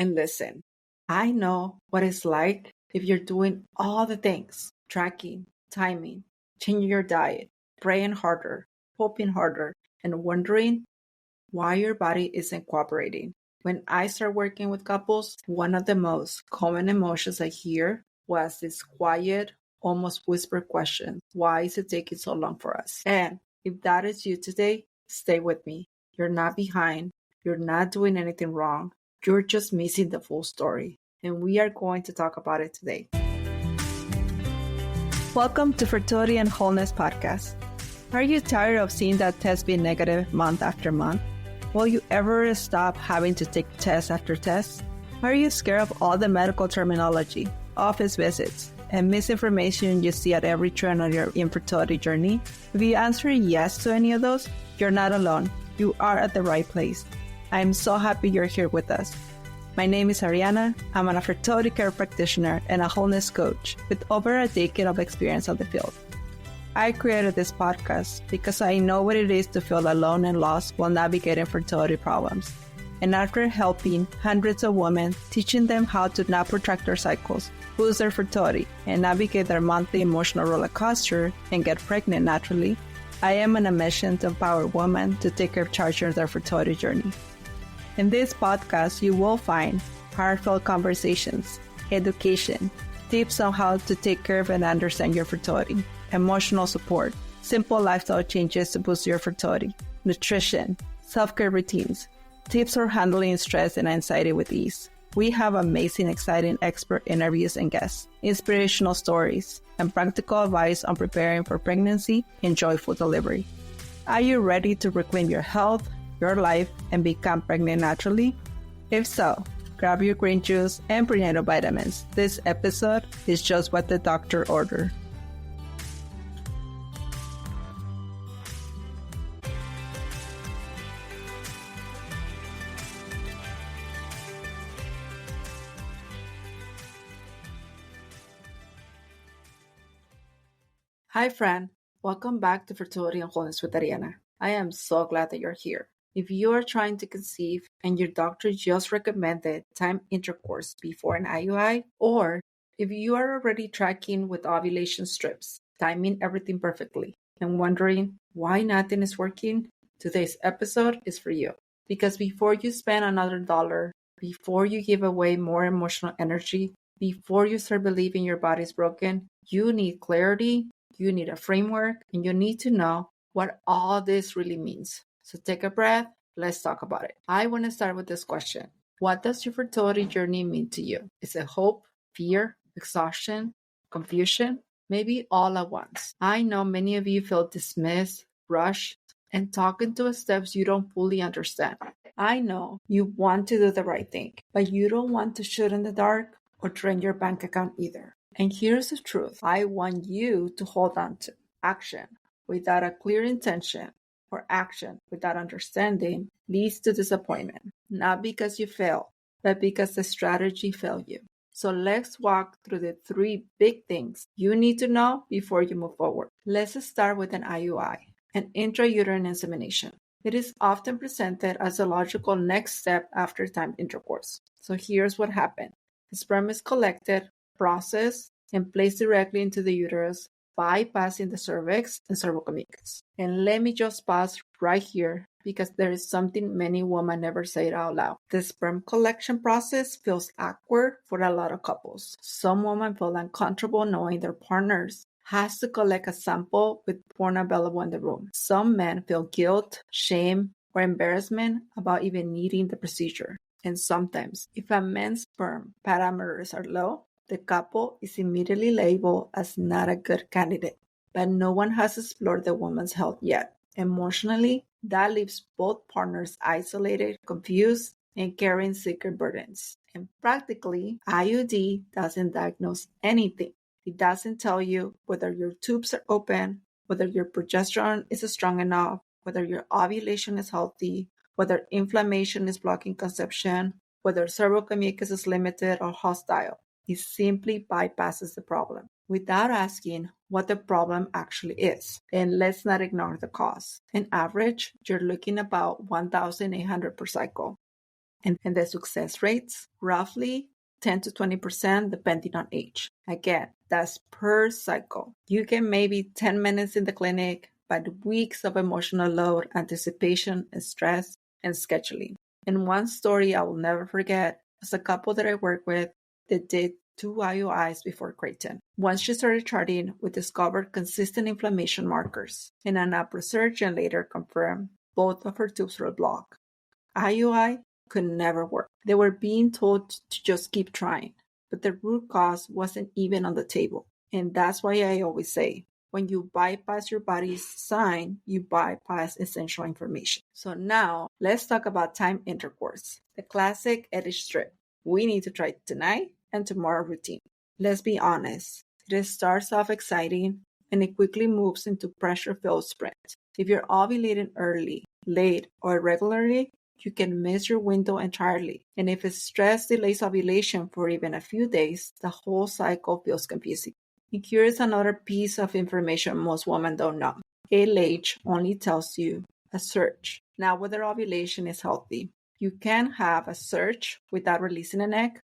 and listen. I know what it's like if you're doing all the things, tracking, timing, changing your diet, praying harder, hoping harder, and wondering why your body isn't cooperating. When I started working with couples, one of the most common emotions I hear was this quiet, almost whispered question: why is it taking so long for us? And if that is you today, stay with me. You're not behind. You're not doing anything wrong. You're just missing the full story. And we are going to talk about it today. Welcome to Fertility and Wholeness Podcast. Are you tired of seeing that test be negative month after month? Will you ever stop having to take test after test? Are you scared of all the medical terminology, office visits, and misinformation you see at every turn on your infertility journey? If you answer yes to any of those, you're not alone. You are at the right place. I'm so happy you're here with us. My name is Arianna. I'm a fertility care practitioner and a wholeness coach with over a decade of experience on the field. I created this podcast because I know what it is to feel alone and lost while navigating fertility problems. And after helping hundreds of women, teaching them how to not protract their cycles, boost their fertility, and navigate their monthly emotional roller coaster and get pregnant naturally, I am on a mission to empower women to take charge of their fertility journey. In this podcast, you will find heartfelt conversations, education, tips on how to take care of and understand your fertility, emotional support, simple lifestyle changes to boost your fertility, nutrition, self-care routines, tips for handling stress and anxiety with ease. We have amazing, exciting expert interviews and guests, inspirational stories, and practical advice on preparing for pregnancy and joyful delivery. Are you ready to reclaim your health, your life, and become pregnant naturally? If so, grab your green juice and prenatal vitamins. This episode is just what the doctor ordered. Hi, friend. Welcome back to Fertility and Wholeness with Arianna. I am so glad that you're here. If you are trying to conceive and your doctor just recommended time intercourse before an IUI, or if you are already tracking with ovulation strips, timing everything perfectly, and wondering why nothing is working, today's episode is for you. Because before you spend another dollar, before you give away more emotional energy, before you start believing your body's broken, you need clarity. You need a framework, and you need to know what all this really means. So take a breath. Let's talk about it. I want to start with this question. What does your fertility journey mean to you? Is it hope, fear, exhaustion, confusion? Maybe all at once. I know many of you feel dismissed, rushed, and talk into steps you don't fully understand. I know you want to do the right thing, but you don't want to shoot in the dark or drain your bank account either. And here's the truth. I want you to hold on to action without a clear intention, or action without understanding leads to disappointment. Not because you failed, but because the strategy failed you. So let's walk through the 3 big things you need to know before you move forward. Let's start with an IUI, an intrauterine insemination. It is often presented as a logical next step after time intercourse. So here's what happened. The sperm is collected, processed, and placed directly into the uterus, bypassing the cervix and cervicomucus. And let me just pause right here because there is something many women never say it out loud. The sperm collection process feels awkward for a lot of couples. Some women feel uncomfortable knowing their partners has to collect a sample with porn available in the room. Some men feel guilt, shame, or embarrassment about even needing the procedure. And sometimes, if a man's sperm parameters are low, the couple is immediately labeled as not a good candidate. But no one has explored the woman's health yet. Emotionally, that leaves both partners isolated, confused, and carrying secret burdens. And practically, IUD doesn't diagnose anything. It doesn't tell you whether your tubes are open, whether your progesterone is strong enough, whether your ovulation is healthy, whether inflammation is blocking conception, whether cervicomucus is limited or hostile. It simply bypasses the problem without asking what the problem actually is. And let's not ignore the cost. On average, you're looking about $1,800 per cycle. And the success rates, roughly 10 to 20% depending on age. Again, that's per cycle. You get maybe 10 minutes in the clinic, but weeks of emotional load, anticipation, and stress, and scheduling. And one story I will never forget was a couple that I worked with that did 2 IUIs before Creighton. Once she started charting, we discovered consistent inflammation markers, and an app research and later confirmed both of her tubes were blocked. IUI could never work. They were being told to just keep trying, but the root cause wasn't even on the table. And that's why I always say, when you bypass your body's sign, you bypass essential information. So now, let's talk about time intercourse, the classic edge strip. We need to try tonight and tomorrow routine. Let's be honest, it starts off exciting and it quickly moves into pressure-filled sprint. If you're ovulating early, late, or irregularly, you can miss your window entirely. And if stress delays ovulation for even a few days, the whole cycle feels confusing. And here's another piece of information most women don't know. LH only tells you a surge, not whether ovulation is healthy. You can have a surge without releasing an egg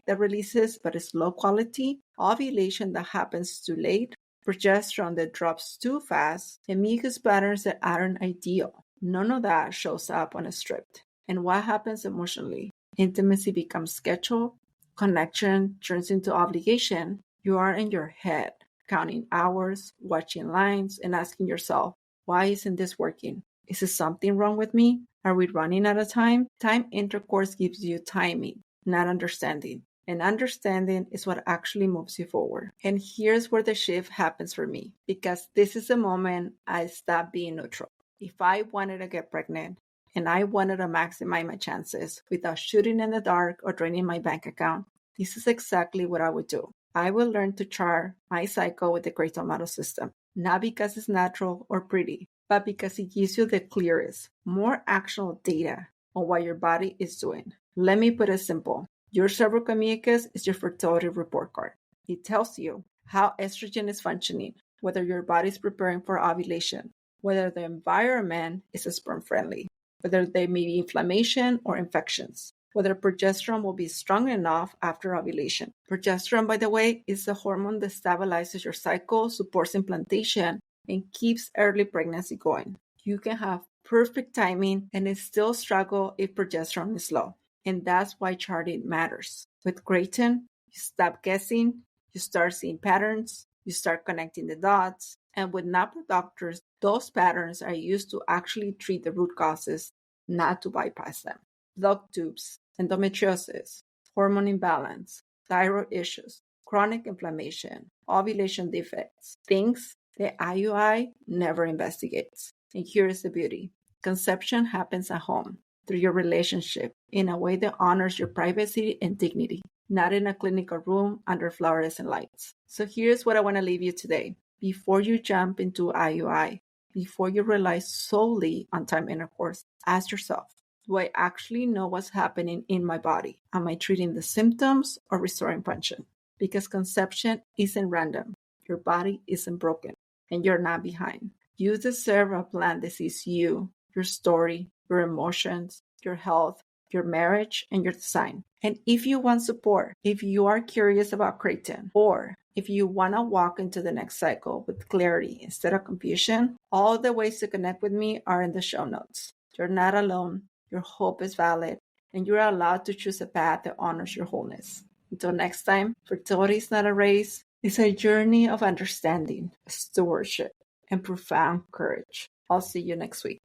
that releases but is low quality, ovulation that happens too late, progesterone that drops too fast, and mucus patterns that aren't ideal. None of that shows up on a strip. And what happens emotionally? Intimacy becomes scheduled, connection turns into obligation. You are in your head, counting hours, watching lines, and asking yourself, why isn't this working? Is there something wrong with me? Are we running out of time? Time intercourse gives you timing, not understanding. And understanding is what actually moves you forward. And here's where the shift happens for me, because this is the moment I stop being neutral. If I wanted to get pregnant and I wanted to maximize my chances without shooting in the dark or draining my bank account, this is exactly what I would do. I will learn to chart my cycle with the Creighton model system, not because it's natural or pretty, but because it gives you the clearest, more actionable data on what your body is doing. Let me put it simple. Your cervical mucus is your fertility report card. It tells you how estrogen is functioning, whether your body is preparing for ovulation, whether the environment is sperm-friendly, whether there may be inflammation or infections, whether progesterone will be strong enough after ovulation. Progesterone, by the way, is the hormone that stabilizes your cycle, supports implantation, and keeps early pregnancy going. You can have perfect timing and still struggle if progesterone is low. And that's why charting matters. With Creighton, you stop guessing, you start seeing patterns, you start connecting the dots. And with NAPRO doctors, those patterns are used to actually treat the root causes, not to bypass them. Blocked tubes, endometriosis, hormone imbalance, thyroid issues, chronic inflammation, ovulation defects, things the IUI never investigates. And here's the beauty. Conception happens at home, through your relationship, in a way that honors your privacy and dignity, not in a clinical room under fluorescent lights. So here's what I want to leave you today. Before you jump into IUI, before you rely solely on time intercourse, ask yourself, do I actually know what's happening in my body? Am I treating the symptoms or restoring function? Because conception isn't random. Your body isn't broken, and you're not behind. You deserve a plan that sees you, your story, your emotions, your health, your marriage, and your design. And if you want support, if you are curious about Creighton, or if you want to walk into the next cycle with clarity instead of confusion, all the ways to connect with me are in the show notes. You're not alone, your hope is valid, and you're allowed to choose a path that honors your wholeness. Until next time, fertility is not a race, it's a journey of understanding, stewardship, and profound courage. I'll see you next week.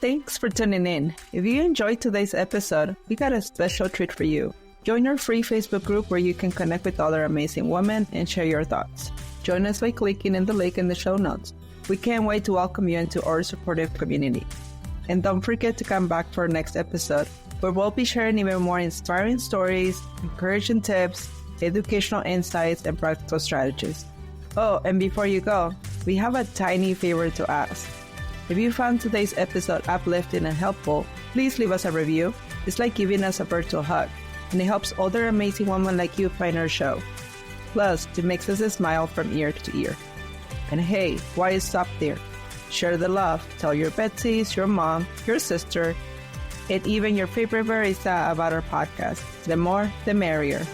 Thanks for tuning in. If you enjoyed today's episode, we got a special treat for you. Join our free Facebook group where you can connect with other amazing women and share your thoughts. Join us by clicking in the link in the show notes. We can't wait to welcome you into our supportive community. And don't forget to come back for our next episode, where we'll be sharing even more inspiring stories, encouraging tips, educational insights, and practical strategies. Oh, and before you go, we have a tiny favor to ask. If you found today's episode uplifting and helpful, please leave us a review. It's like giving us a virtual hug, and it helps other amazing women like you find our show. Plus, it makes us smile from ear to ear. And hey, why stop there? Share the love. Tell your besties, your mom, your sister, and even your favorite barista about our podcast. The more, the merrier.